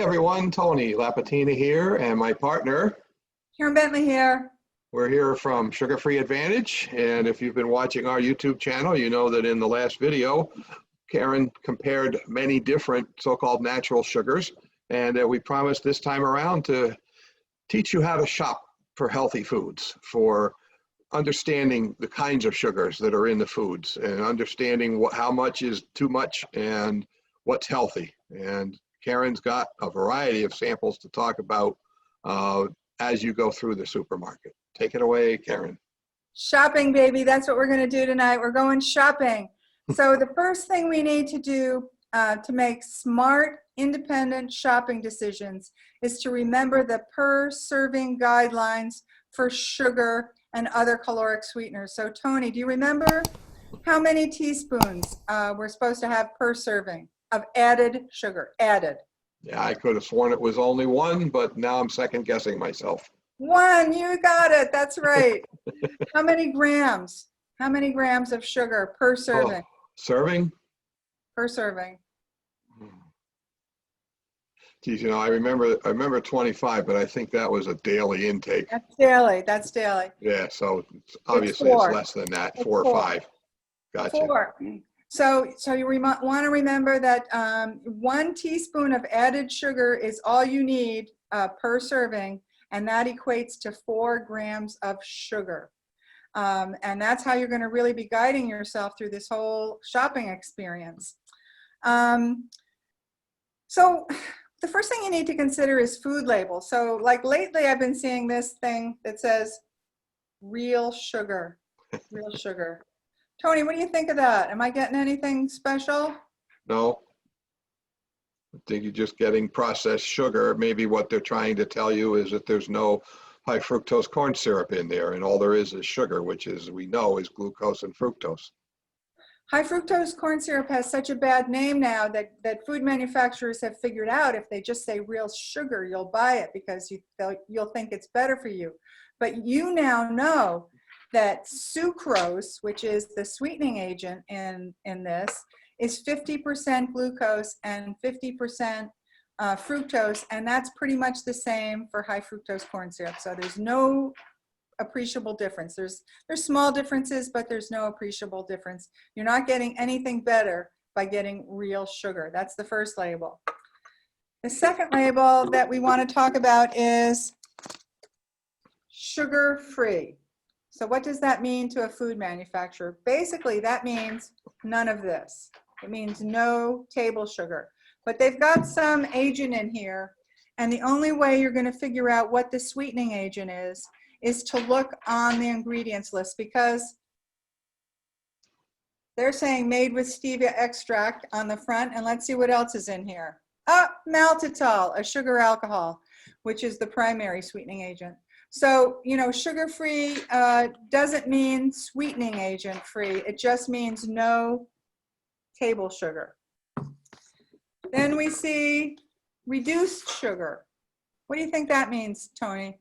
everyone, Tony Lapatina here, and my partner. Karen Bentley here. We're here from Sugar Free Advantage, and if you've been watching our YouTube channel, you know that in the last video, Karen compared many different so-called natural sugars, and we promised this time around to teach you how to shop for healthy foods, for understanding the kinds of sugars that are in the foods, and understanding how much is too much and what's healthy. And Karen's got a variety of samples to talk about as you go through the supermarket. Take it away, Karen. Shopping, baby. That's what we're going to do tonight. We're going shopping. So the first thing we need to do to make smart, independent shopping decisions is to remember the per serving guidelines for sugar and other caloric sweeteners. So Tony, do you remember how many teaspoons we're supposed to have per serving of added sugar? Added. Yeah, I could have sworn it was only one, but now I'm second guessing myself. One, you got it. That's right. How many grams? How many grams of sugar per serving? Serving? Per serving. Geez, you know, I remember 25, but I think that was a daily intake. That's daily. That's daily. Yeah, so obviously it's less than that, It's 4 or 5. Gotcha. 4. So you want to remember that 1 teaspoon of added sugar is all you need per serving, and that equates to 4 grams of sugar. And that's how you're going to really be guiding yourself through this whole shopping experience. So the first thing you need to consider is food labels. So like lately I've been seeing this thing that says real sugar, real sugar. Tony, what do you think of that? Am I getting anything special? No. I think you're just getting processed sugar. Maybe what they're trying to tell you is that there's no high fructose corn syrup in there, and all there is sugar, which is, we know, is glucose and fructose. High fructose corn syrup has such a bad name now that food manufacturers have figured out if they just say real sugar, you'll buy it because you'll think it's better for you. But you now know that sucrose, which is the sweetening agent in this, is 50% glucose and 50% fructose, and that's pretty much the same for high fructose corn syrup. So there's no appreciable difference. There's small differences, but there's no appreciable difference. You're not getting anything better by getting real sugar. That's the first label. The second label that we want to talk about is sugar-free. So what does that mean to a food manufacturer? Basically, that means none of this. It means no table sugar. But they've got some agent in here, and the only way you're going to figure out what the sweetening agent is to look on the ingredients list, because they're saying made with stevia extract on the front, and let's see what else is in here. Oh, maltitol, a sugar alcohol, which is the primary sweetening agent. So, you know, sugar-free doesn't mean sweetening agent free. It just means no table sugar. Then we see reduced sugar. What do you think that means, Tony?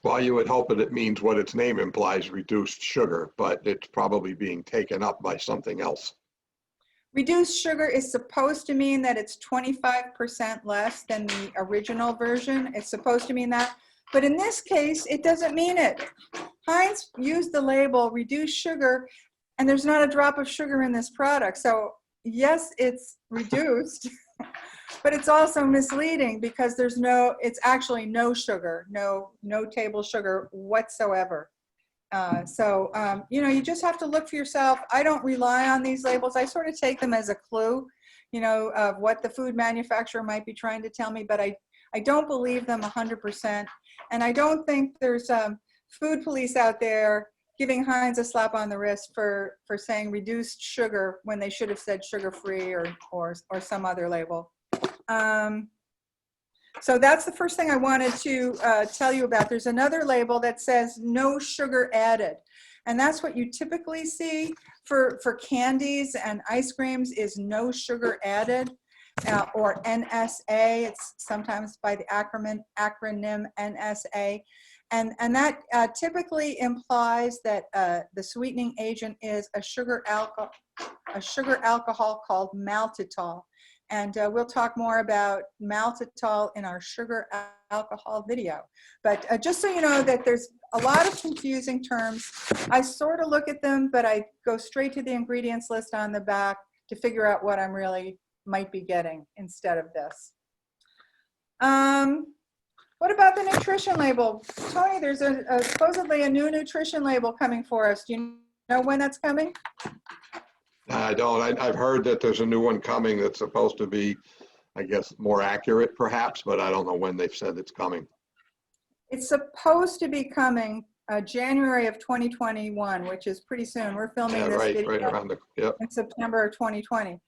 Well, you would hope that it means what its name implies, reduced sugar, but it's probably being taken up by something else. Reduced sugar is supposed to mean that it's 25% less than the original version. It's supposed to mean that. But in this case, it doesn't mean it. Heinz used the label reduced sugar, and there's not a drop of sugar in this product. So yes, it's reduced, but it's also misleading because it's actually no sugar, no table sugar whatsoever. You know, you just have to look for yourself. I don't rely on these labels. I sort of take them as a clue, you know, of what the food manufacturer might be trying to tell me, but I don't believe them 100%. And I don't think there's food police out there giving Heinz a slap on the wrist for saying reduced sugar when they should have said sugar-free or some other label. So that's the first thing I wanted to tell you about. There's another label that says no sugar added. And that's what you typically see for candies and ice creams is no sugar added, or NSA. It's sometimes by the acronym NSA. And that typically implies that the sweetening agent is a sugar alcohol called maltitol. And we'll talk more about maltitol in our sugar alcohol video. But just so you know that there's a lot of confusing terms. I sort of look at them, but I go straight to the ingredients list on the back to figure out what I'm really might be getting instead of this. What about the nutrition label? Tony, there's supposedly a new nutrition label coming for us. Do you know when that's coming? I don't. I've heard that there's a new one coming that's supposed to be, I guess, more accurate perhaps, but I don't know when they've said it's coming. It's supposed to be coming January of 2021, which is pretty soon. We're filming this video right around the, yep. in September of 2020.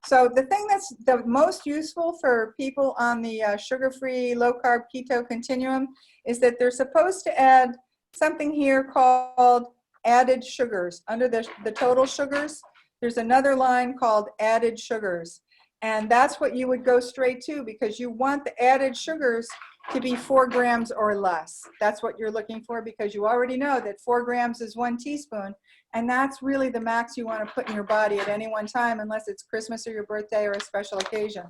So the thing that's the most useful for people on the sugar-free, low-carb keto continuum is that they're supposed to add something here called added sugars. Under the total sugars, there's another line called added sugars. And that's what you would go straight to, because you want the added sugars to be 4 grams or less. That's what you're looking for, because you already know that 4 grams is 1 teaspoon. And that's really the max you want to put in your body at any one time, unless it's Christmas or your birthday or a special occasion.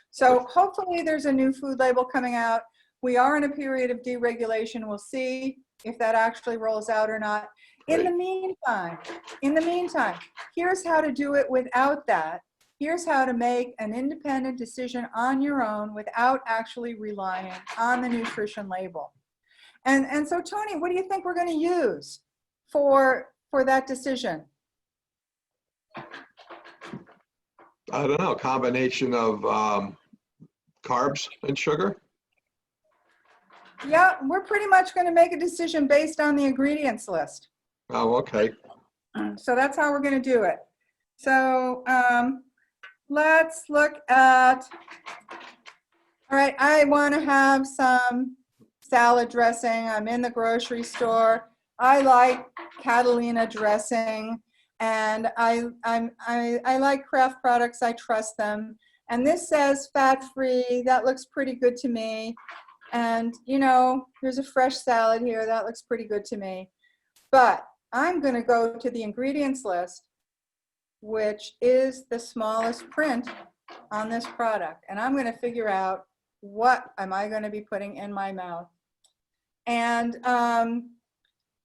So hopefully there's a new food label coming out. We are in a period of deregulation. We'll see if that actually rolls out or not. In the meantime, here's how to do it without that. Here's how to make an independent decision on your own without actually relying on the nutrition label. And so, Tony, what do you think we're going to use for that decision? I don't know, a combination of carbs and sugar? Yeah, we're pretty much going to make a decision based on the ingredients list. Oh, okay. So that's how we're going to do it. So let's look at, all right, I want to have some salad dressing. I'm in the grocery store. I like Catalina dressing, and I like Kraft products. I trust them. And this says fat-free. That looks pretty good to me. And, you know, there's a fresh salad here. That looks pretty good to me. But I'm going to go to the ingredients list, which is the smallest print on this product. And I'm going to figure out what am I going to be putting in my mouth. And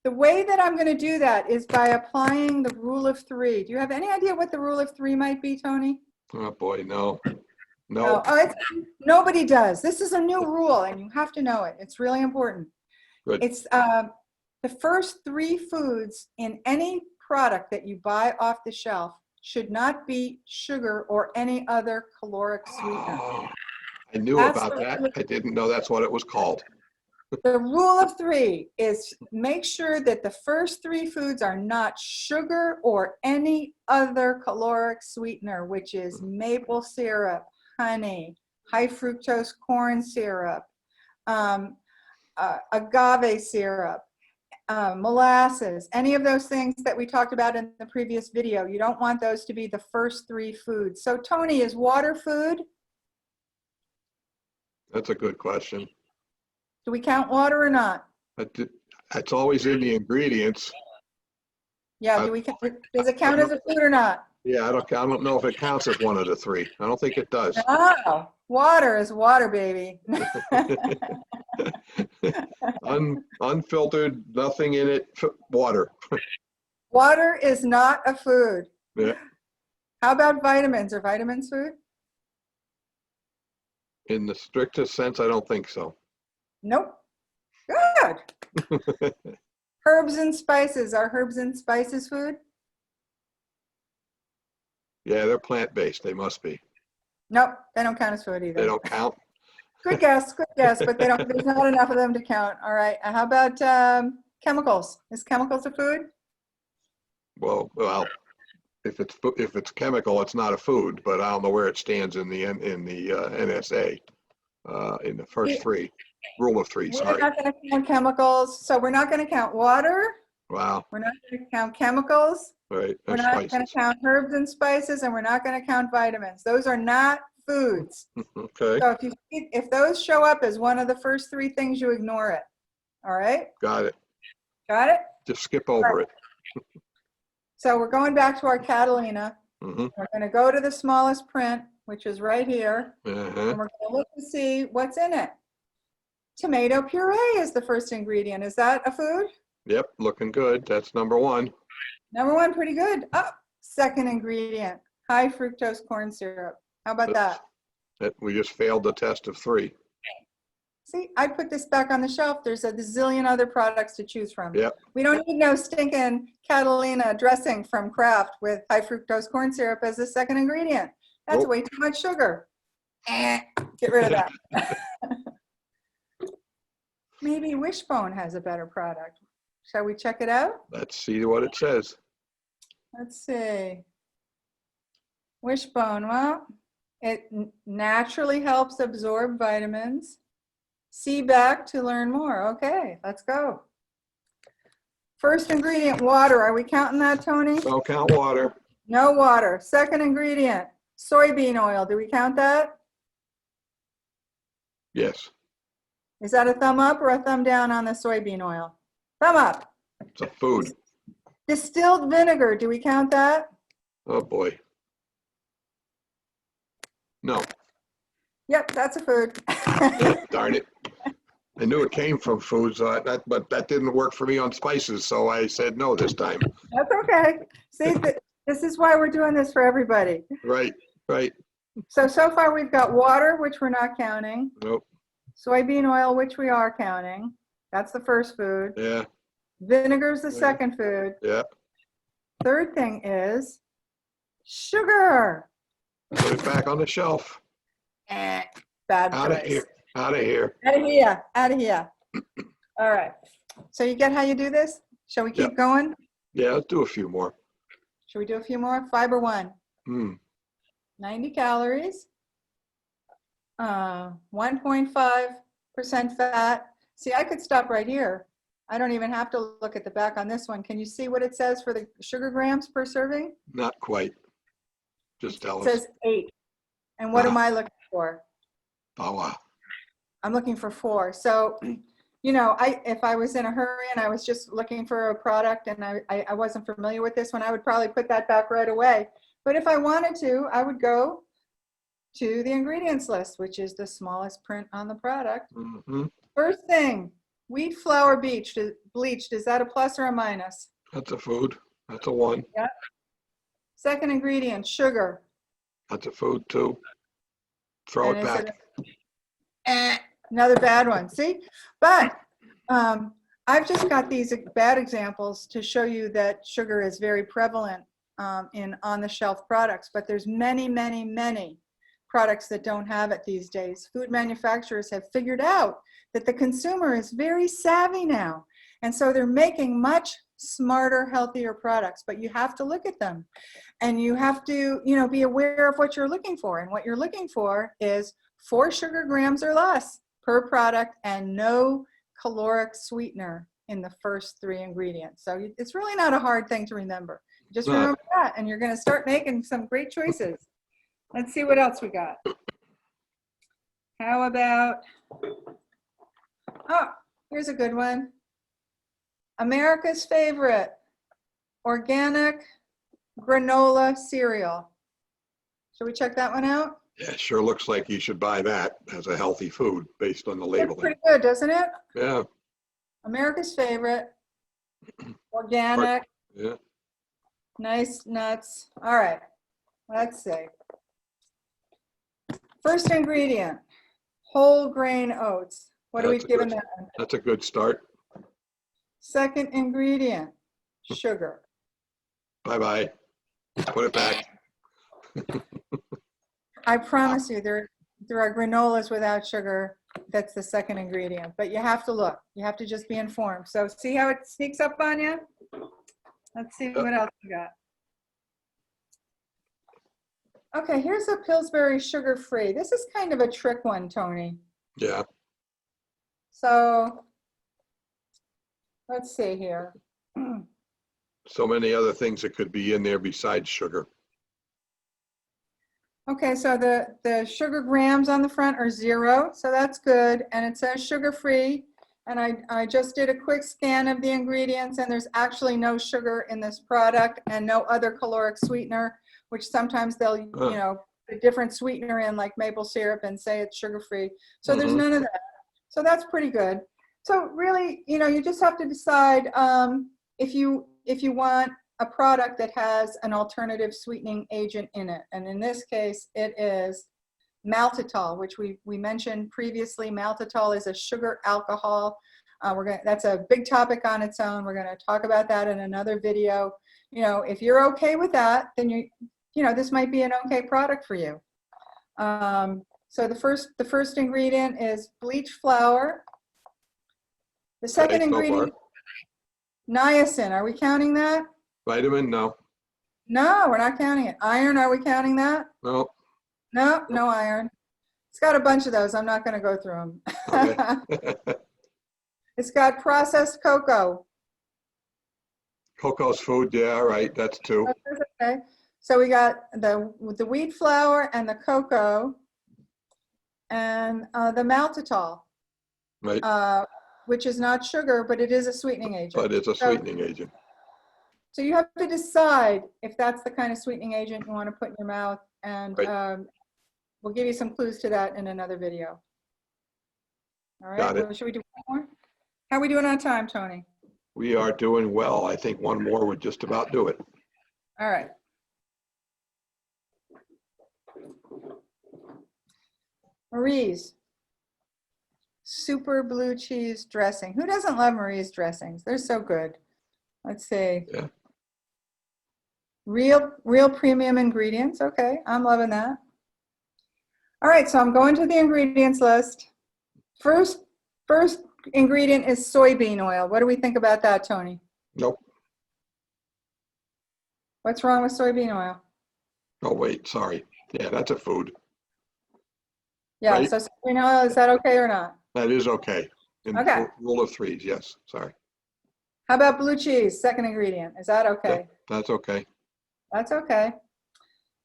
the way that I'm going to do that is by applying the rule of 3. Do you have any idea what the rule of 3 might be, Tony? Oh boy, no. No. Nobody does. This is a new rule, and you have to know it. It's really important. Good. It's the first 3 foods in any product that you buy off the shelf should not be sugar or any other caloric sweetener. Oh, I knew about that. I didn't know that's what it was called. The rule of 3 is make sure that the first 3 foods are not sugar or any other caloric sweetener, which is maple syrup, honey, high fructose corn syrup, agave syrup, molasses, any of those things that we talked about in the previous video. You don't want those to be the first 3 foods. So Tony, is water food? That's a good question. Do we count water or not? It's always in the ingredients. Yeah, does it count as a food or not? Yeah, I don't know if it counts as one of the 3. I don't think it does. Oh, water is water, baby. Unfiltered, nothing in it, water. Water is not a food. Yeah. How about vitamins? Are vitamins food? In the strictest sense, I don't think so. Nope. Good. Herbs and spices. Are herbs and spices food? Yeah, they're plant-based. They must be. Nope, they don't count as food either. They don't count? Good guess, but they don't. There's not enough of them to count. All right. How about chemicals? Is chemicals a food? Well, if it's chemical, it's not a food. But I don't know where it stands in the NSA. In the first 3, rule of 3. Sorry. We're not going to count chemicals, so we're not going to count water. Wow. We're not going to count chemicals. Right. We're not going to count herbs and spices, and we're not going to count vitamins. Those are not foods. Okay. So if those show up as one of the first 3 things, you ignore it. All right? Got it. Got it? Just skip over it. So we're going back to our Catalina. Mm-hmm. We're going to go to the smallest print, which is right here. Uh-huh. And we're going to look to see what's in it. Tomato puree is the first ingredient. Is that a food? Yep, looking good. That's number one. Number one, pretty good. Oh, second ingredient, high fructose corn syrup. How about that? We just failed the test of 3. See, I put this back on the shelf. There's a zillion other products to choose from. Yep. We don't need no stinking Catalina dressing from Kraft with high fructose corn syrup as the second ingredient. That's Nope. way too much sugar. Get rid of that. Maybe Wishbone has a better product. Shall we check it out? Let's see what it says. Let's see. Wishbone, well, it naturally helps absorb vitamins. See back to learn more. Okay, let's go. First ingredient, water. Are we counting that, Tony? Don't count water. No water. Second ingredient, soybean oil. Do we count that? Yes, Is that a thumb up or a thumb down on the soybean oil? Thumb up. it's a food. Distilled vinegar. Do we count that? Oh, boy. No. Yep, that's a food. Darn it. I knew it came from foods, but that didn't work for me on spices, so I said no this time. That's okay. See, this is why we're doing this for everybody. Right, right. So far we've got water, which we're not counting. Nope. Soybean oil, which we are counting. That's the first food. Yeah, Vinegar's the second food. yeah. Third thing is sugar. Put it back on the shelf. Bad Out of choice. here. Out of here. Out of here. Out of here. All right. So you get how you do this? Shall we keep going? Yeah, let's do a few more. Should we do a few more? Fiber 1. 90 calories. 1.5% fat. See, I could stop right here. I don't even have to look at the back on this one. Can you see what it says for the sugar grams per serving? Not quite. Just tell It us. says 8. And what am I looking for? Power. I'm looking for 4. So, you know, if I was in a hurry and I was just looking for a product and I wasn't familiar with this one, I would probably put that back right away. But if I wanted to, I would go to the ingredients list, which is the smallest print on the product. Mm-hmm. First thing, wheat flour bleached. Is that a plus or a minus? That's a food. That's a 1. Yep. Second ingredient, sugar. That's a food too. Throw it back. Another bad one. See? But I've just got these bad examples to show you that sugar is very prevalent in on-the-shelf products. But there's many, many, many products that don't have it these days. Food manufacturers have figured out that the consumer is very savvy now. And so they're making much smarter, healthier products, but you have to look at them and you have to, you know, be aware of what you're looking for. And what you're looking for is 4 sugar grams or less per product and no caloric sweetener in the first 3 ingredients. So it's really not a hard thing to remember. Just remember that and you're going to start making some great choices. Let's see what else we got. How about, oh, here's a good one. America's favorite, organic granola cereal. Should we check that one out? Yeah, sure looks like you should buy that as a healthy food based on the It's labeling. pretty good, doesn't it? Yeah, America's favorite, organic, yeah. nice nuts. All right, let's see. First ingredient, whole grain oats. What are we That's a giving good- that one? That's a good start. Second ingredient, sugar. Bye-bye. Put it back. I promise you, there are granolas without sugar. That's the second ingredient, but you have to look. You have to just be informed. So see how it sneaks up on you? Let's see what else we got. Okay, here's a Pillsbury sugar-free. This is kind of a trick one, Tony. Yeah, So let's see here. so many other things that could be in there besides sugar. Okay, so the sugar grams on the front are 0, so that's good. And it says sugar-free. And I just did a quick scan of the ingredients, and there's actually no sugar in this product and no other caloric sweetener, which sometimes they'll, you know, a different sweetener in like maple syrup and say it's sugar-free. So there's Mhm. none of that. So that's pretty good. So really, you just have to decide if you want a product that has an alternative sweetening agent in it. And in this case, it is maltitol, which we mentioned previously. Maltitol is a sugar alcohol. That's a big topic on its own. We're going to talk about that in another video. If you're okay with that, then this might be an okay product for you. So the first ingredient is bleach flour. The second Okay, so ingredient, far. niacin. Are we counting that? Vitamin, no. No, we're not counting it. Iron, are we counting that? No. No, no iron. It's got a bunch of those. I'm not going to go through them. Okay. It's got processed cocoa. Cocoa's food, yeah, right, that's 2. Okay. So we got the wheat flour and the cocoa and the maltitol, Right, which is not sugar, but it is a sweetening agent. but it's a sweetening agent. So you have to decide if that's the kind of sweetening agent you want to put in your mouth, and Right. we'll give you some clues to that in another video. All right, Got it. well, should we do one more? How are we doing on time, Tony? We are doing well. I think one more would just about do it. All right. Marie's super blue cheese dressing. Who doesn't love Marie's dressings? They're so good. Let's see. Yeah. Real premium ingredients. Okay, I'm loving that. All right, so I'm going to the ingredients list. First ingredient is soybean oil. What do we think about that, Tony? Nope. What's wrong with soybean oil? Oh, wait, sorry. Yeah, that's a food. Yeah, Right. so soybean oil, is that okay or not? That is okay. In Okay. Rule of 3s, yes, sorry. How about blue cheese, second ingredient? Is that okay? That's okay. That's okay.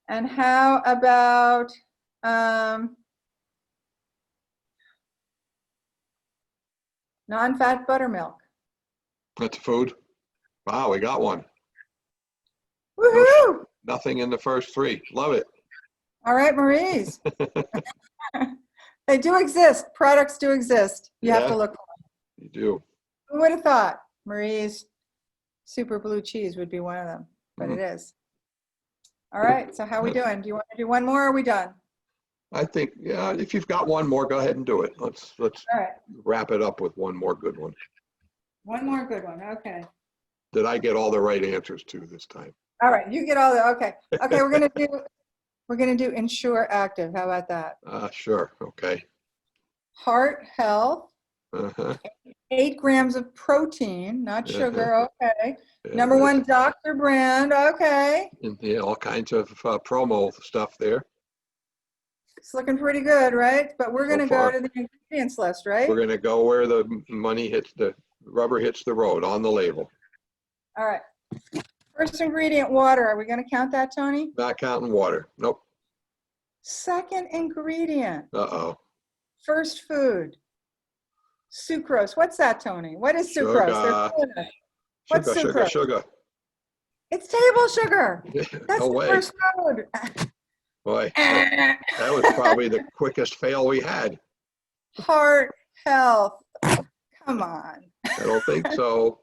And how about non-fat buttermilk? That's food. Wow, we got one. Woohoo! Nothing in the first 3. Love it. All right, Marie's. They do exist. Products do exist. You have to Yeah. look for them. You do. Who would have thought Marie's super blue cheese would be one of them, but it is. All right, so how are we doing? Do you want to do one more or are we done? I think, yeah, if you've got one more, go ahead and do it. Let's All right, wrap it up with one more good one. one more good one. Okay. Did I get all the right answers to this time? All right, you get all the, okay. Okay, we're gonna do Ensure Active. How about that? Sure, okay. Heart health, Uh-huh. 8 grams of protein, not sugar, okay. Yeah, Number 1 doctor brand, okay. and, yeah, all kinds of promo stuff there. It's looking pretty good, right? But we're So gonna go far. to the ingredients list, right? We're gonna go where the rubber hits the road, on the label. All right. First ingredient, water. Are we gonna count that, Tony? Not counting water. Nope. Second ingredient, Uh-oh. first food, sucrose. What's that, Tony? What is sucrose? What's sucrose? Sugar. It's table sugar. That's No the way. first food. Boy, that was probably the quickest fail we had. Heart health. Come on. I don't think so.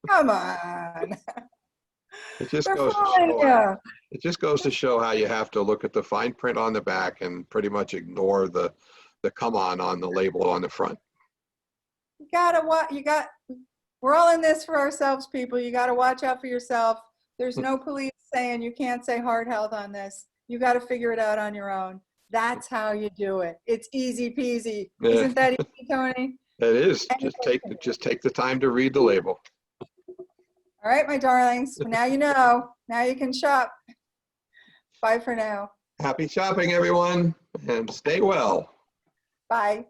Come on. It just They're goes to fooling show. you. It just goes to show how you have to look at the fine print on the back and pretty much ignore the come on the label on the front. You gotta what we're all in this for ourselves, people. You gotta watch out for yourself. There's no police saying you can't say heart health on this. You gotta figure it out on your own. That's how you do it. It's easy peasy. Yeah. Isn't that easy, Tony? It is. Just take the time to read the label. All right, my darlings. Now you know. Now you can shop. Bye for now. Happy shopping, everyone, and stay well. Bye.